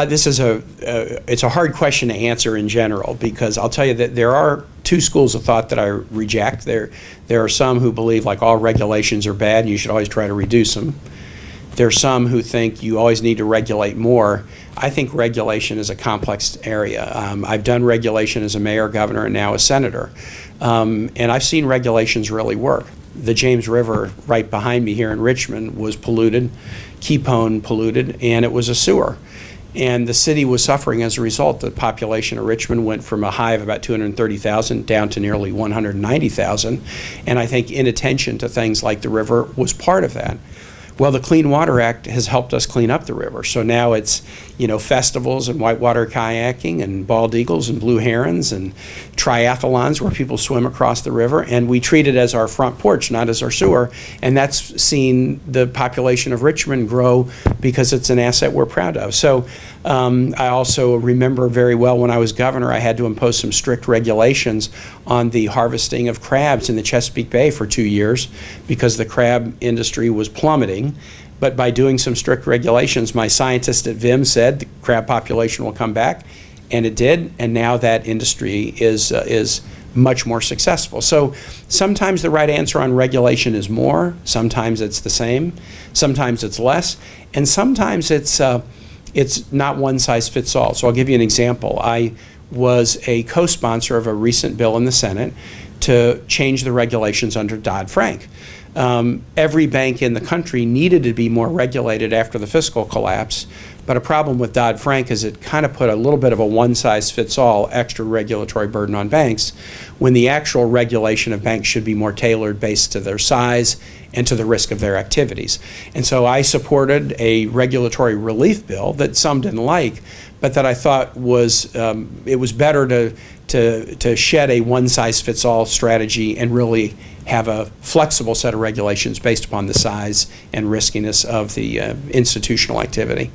This is it's a hard question to answer in general, because I'll tell you that there are two schools of thought that I reject. There are some who believe like all regulations are bad and you should always try to reduce them. There are some who think you always need to regulate more. I think regulation is a complex area. I've done regulation as a mayor, governor, and now a senator. And I've seen regulations really work. The James River right behind me here in Richmond was polluted, Keepone polluted, and it was a sewer. And the city was suffering as a result. The population of Richmond went from a high of about 230,000 down to nearly 190,000. And I think inattention to things like the river was part of that. Well, the Clean Water Act has helped us clean up the river. So now it's, festivals and whitewater kayaking and bald eagles and blue herons and triathlons where people swim across the river. And we treat it as our front porch, not as our sewer. And that's seen the population of Richmond grow because it's an asset we're proud of. So I also remember very well when I was governor, I had to impose some strict regulations on the harvesting of crabs in the Chesapeake Bay for 2 years because the crab industry was plummeting. But by doing some strict regulations, my scientist at VIM said the crab population will come back, and it did, and now that industry is much more successful. So sometimes the right answer on regulation is more, sometimes it's the same, sometimes it's less, and sometimes it's not one size fits all. So I'll give you an example. I was a co-sponsor of a recent bill in the Senate to change the regulations under Dodd-Frank. Every bank in the country needed to be more regulated after the fiscal collapse, but a problem with Dodd-Frank is it kind of put a little bit of a one-size-fits-all extra regulatory burden on banks when the actual regulation of banks should be more tailored based to their size and to the risk of their activities. And so I supported a regulatory relief bill that some didn't like, but that I thought was it was better to shed a one-size-fits-all strategy and really have a flexible set of regulations based upon the size and riskiness of the institutional activity.